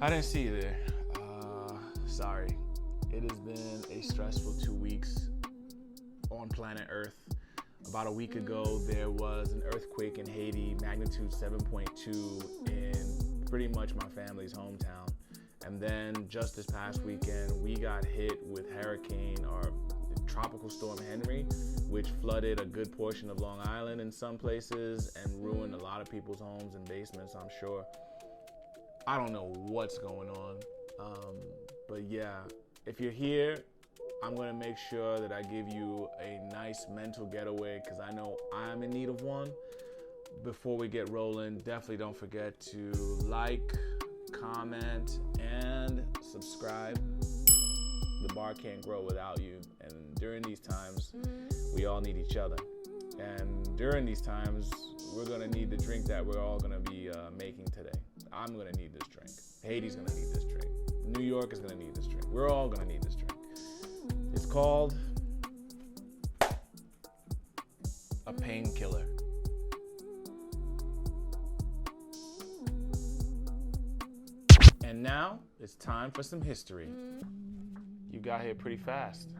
I didn't see you there. Sorry. It has been a stressful 2 weeks on planet Earth. About a week ago, there was an earthquake in Haiti, magnitude 7.2 in pretty much my family's hometown. And then just this past weekend, we got hit with hurricane or tropical storm Henry, which flooded a good portion of Long Island in some places and ruined a lot of people's homes and basements, I'm sure. I don't know what's going on. But yeah, if you're here, I'm gonna make sure that I give you a nice mental getaway because I know I'm in need of one. Before we get rolling, definitely don't forget to like, comment, and subscribe. The bar can't grow without you, and during these times, we all need each other. And during these times, we're gonna need the drink that we're all gonna be making today. I'm gonna need this drink. Haiti's gonna need this drink. New York is gonna need this drink. We're all gonna need this drink. It's called a painkiller. And now it's time for some history. You got here pretty fast.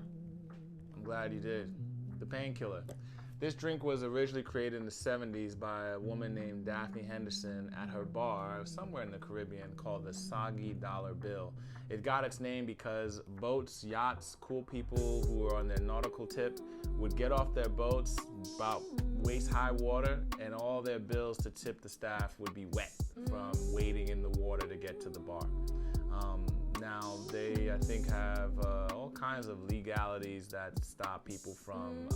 I'm glad you did. The painkiller. This drink was originally created in the 70s by a woman named Daphne Henderson at her bar somewhere in the Caribbean called the Soggy Dollar Bill. It got its name because boats, yachts, cool people who were on their nautical tip would get off their boats about waist-high water, and all their bills to tip the staff would be wet from wading in the water to get to the bar. Now, they, I think, have all kinds of legalities that stop people from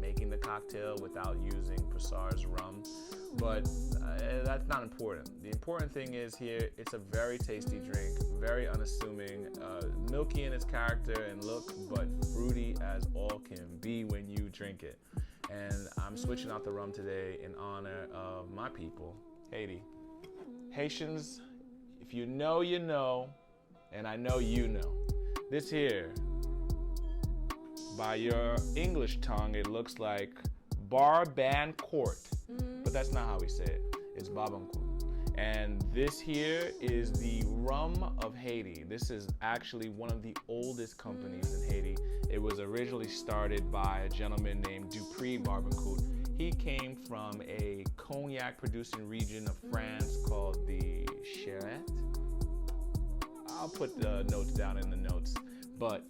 making the cocktail without using Pussers Rum, but that's not important. The important thing is here, it's a very tasty drink, very unassuming, milky in its character and look, but fruity as all can be when you drink it. And I'm switching out the rum today in honor of my people, Haiti. Haitians, if you know, you know. And I know you know. This here, by your English tongue, it looks like Barbancourt, but that's not how we say it. It's Barbancourt. And this here is the rum of Haiti. This is actually one of the oldest companies in Haiti. It was originally started by a gentleman named Dupree Barbancourt. He came from a cognac producing region of France called the Charente. I'll put the notes down in the notes. But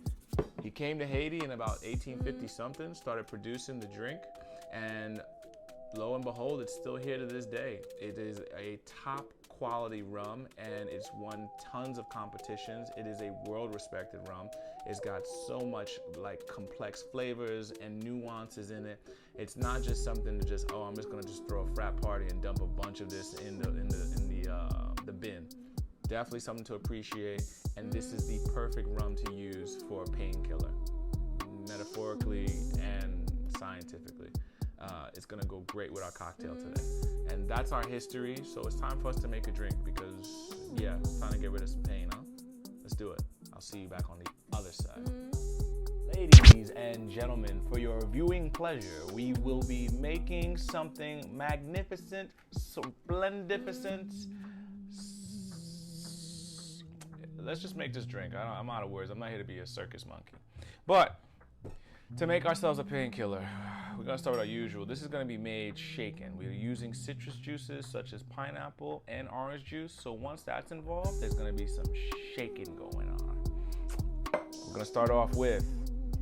he came to Haiti in about 1850 something, started producing the drink, and lo and behold, it's still here to this day. It is a top quality rum, and it's won tons of competitions. It is a world respected rum. It's got so much like complex flavors and nuances in it. It's not just something to just, oh, I'm just gonna just throw a frat party and dump a bunch of this in the bin. Definitely something to appreciate, and this is the perfect rum to use for a painkiller, metaphorically and scientifically. It's gonna go great with our cocktail today. And that's our history, so it's time for us to make a drink because, yeah, it's time to get rid of some pain, huh? Let's do it. I'll see you back on the other side. Ladies and gentlemen, for your viewing pleasure, we will be making something magnificent, splendificent. Let's just make this drink. I'm out of words. I'm not here to be a circus monkey. But to make ourselves a painkiller, we're gonna start with our usual. This is gonna be made shaken. We're using citrus juices such as pineapple and orange juice. So once that's involved, there's gonna be some shaking going on. We're gonna start off with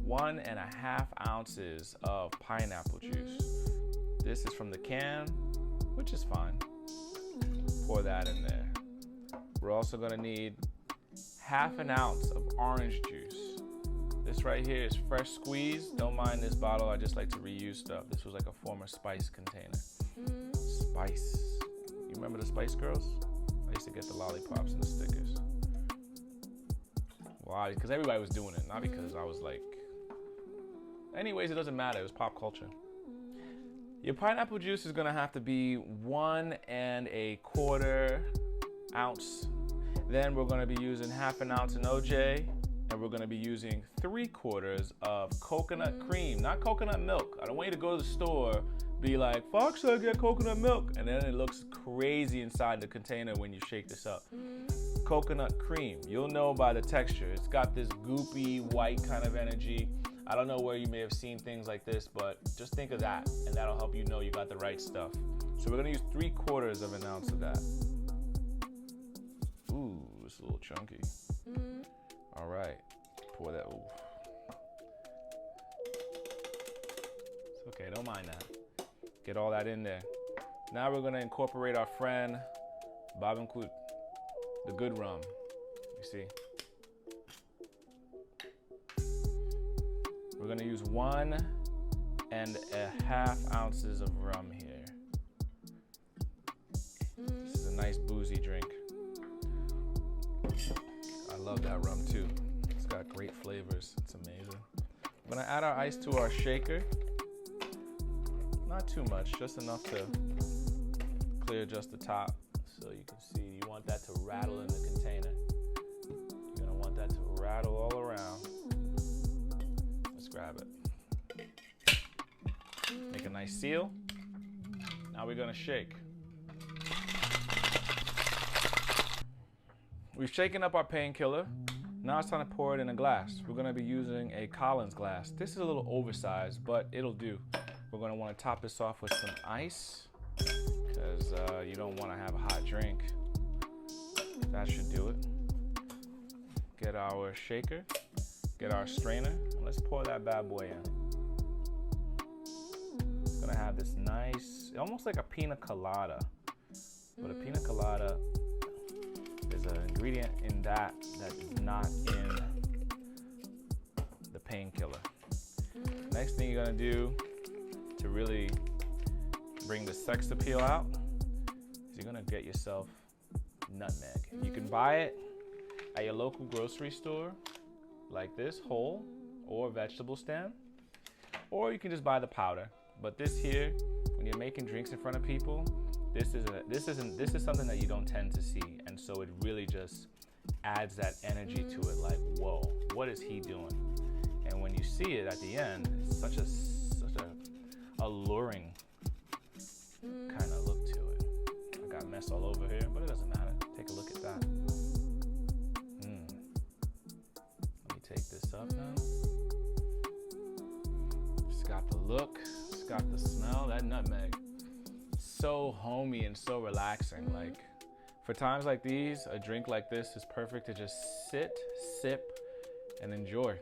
1.5 ounces of pineapple juice. This is from the can, which is fine. Pour that in there. We're also gonna need 1/2 ounce of orange juice. This right here is fresh squeezed. Don't mind this bottle, I just like to reuse stuff. This was like a former Spice container. Spice. You remember the Spice Girls? I used to get the lollipops and the stickers. Why? Because everybody was doing it, not because I was like... Anyways, it doesn't matter, it was pop culture. Your pineapple juice is gonna have to be 1.25 ounce. Then we're gonna be using 1/2 ounce in OJ, and we're gonna be using 3/4 of coconut cream, not coconut milk. I don't want you to go to the store, be like, Fox, I get coconut milk, and then it looks crazy inside the container when you shake this up. coconut cream. You'll know by the texture. It's got this goopy white kind of energy. I don't know where you may have seen things like this, but just think of that, and that'll help you know you got the right stuff. So we're gonna use 3/4 of an ounce of that. Ooh, it's a little chunky. All right, pour that. Ooh. It's okay, don't mind that. Get all that in there. Now we're gonna incorporate our friend Barbancourt, the good rum. You see? We're gonna use 1.5 ounces of rum here. This is a nice boozy drink. I love that rum too. It's got great flavors. It's amazing. We're gonna add our ice to our shaker. Not too much, just enough to clear just the top so you can see. You want that to rattle in the container. You're gonna want that to rattle all around. Let's grab it. Make a nice seal. Now we're gonna shake. We've shaken up our PainKiller. Now it's time to pour it in a glass. We're gonna be using a Collins glass. This is a little oversized, but it'll do. We're gonna wanna top this off with some ice because you don't wanna have a hot drink. That should do it. Get our shaker, get our strainer, and let's pour that bad boy in. It's gonna have this nice, almost like a pina colada, but a pina colada is an ingredient in that is not in the PainKiller. Next thing you're gonna do to really bring the sex appeal out is you're gonna get yourself nutmeg. You can buy it at your local grocery store like this, whole or vegetable stem, or you can just buy the powder. But this here, when you're making drinks in front of people, this is something that you don't tend to see, and so it really just adds that energy to it. Like, whoa, what is he doing? And when you see it at the end, it's such a alluring kind of look to it. I got mess all over here, but it doesn't matter. Take a look at that. Let me take this up now. It's got the look, it's got the smell, that nutmeg. So homey and so relaxing. Like, for times like these, a drink like this is perfect to just sit, sip, and enjoy.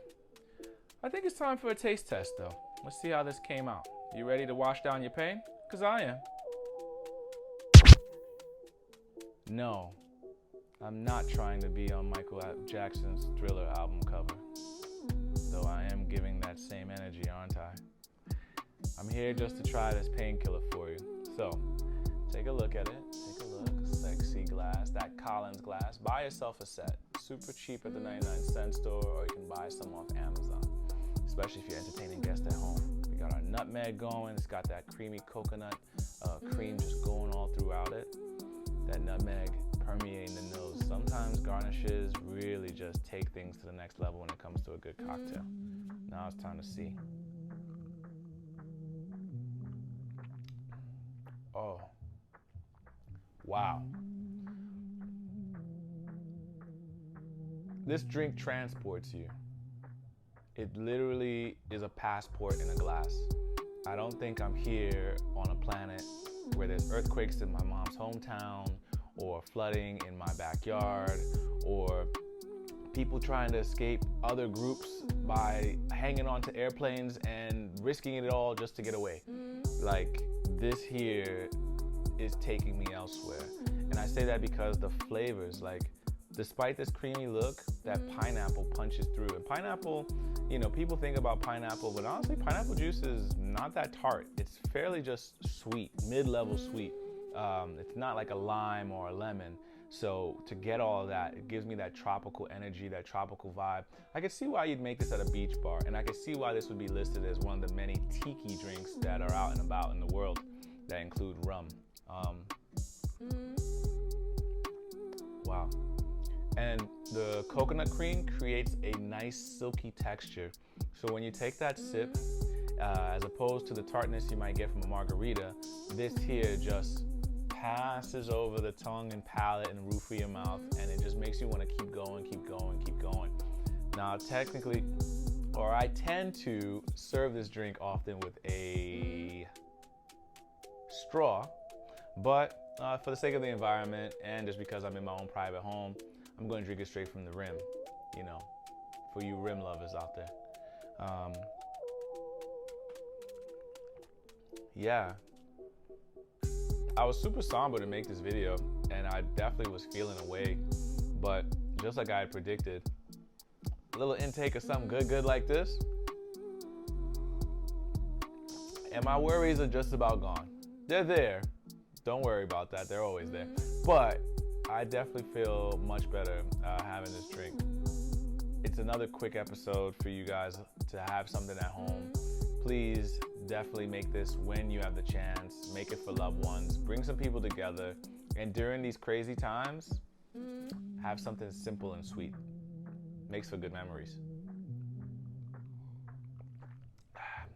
I think it's time for a taste test though. Let's see how this came out. You ready to wash down your pain? Because I am. No, I'm not trying to be on Michael Jackson's Thriller album cover, though I am giving that same energy, aren't I? I'm here just to try this PainKiller for you. So, take a look at it. Take a look. Sexy glass, that Collins glass. Buy yourself a set. Super cheap at the 99-cent store, or you can buy some off Amazon, especially if you're entertaining guests at home. We got our nutmeg going. It's got that creamy coconut cream just going all throughout it. That nutmeg permeating the nose. Sometimes garnishes really just take things to the next level when it comes to a good cocktail. Now it's time to see. Oh, wow. This drink transports you. It literally is a passport in a glass. I don't think I'm here on a planet where there's earthquakes in my mom's hometown, or flooding in my backyard, or people trying to escape other groups by hanging onto airplanes and risking it all just to get away. Like, this here is taking me elsewhere. And I say that because the flavors, like, despite this creamy look, that pineapple punches through. And pineapple, you know, people think about pineapple, but honestly, pineapple juice is not that tart. It's fairly just sweet, mid-level sweet. It's not like a lime or a lemon. So to get all of that, it gives me that tropical energy, that tropical vibe. I can see why you'd make this at a beach bar, and I can see why this would be listed as one of the many tiki drinks that are out and about in the world that include rum. Wow. And the coconut cream creates a nice silky texture. So when you take that sip, as opposed to the tartness you might get from a margarita, this here just passes over the tongue and palate and roof of your mouth, and it just makes you want to keep going, keep going, keep going. Now, technically, or I tend to serve this drink often with a straw, but for the sake of the environment and just because I'm in my own private home, I'm going to drink it straight from the rim, you know, for you rim lovers out there. Yeah, I was super somber to make this video, and I definitely was feeling away, but just like I had predicted, a little intake of something good like this, and my worries are just about gone. They're there. Don't worry about that. They're always there. But I definitely feel much better having this drink. It's another quick episode for you guys to have something at home. Please definitely make this when you have the chance. Make it for loved ones. Bring some people together. And during these crazy times, have something simple and sweet. Makes for good memories.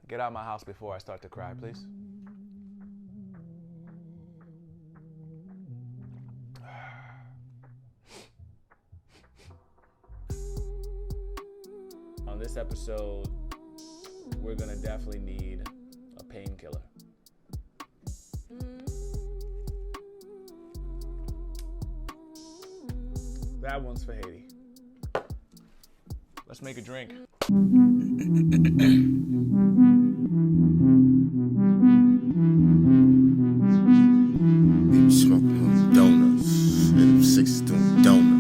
Get out of my house before I start to cry, please. On this episode, we're gonna definitely need a painkiller. That one's for Haiti. Let's make a drink. Baby smoking on donuts, and them sixes doing donuts.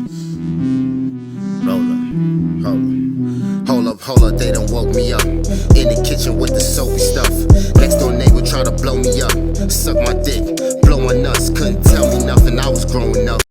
Hold up, they done woke me up. In the kitchen with the soapy stuff. Next door neighbor try to blow me up. Suck my dick, blow my nuts, couldn't tell me nothing, I was growing up.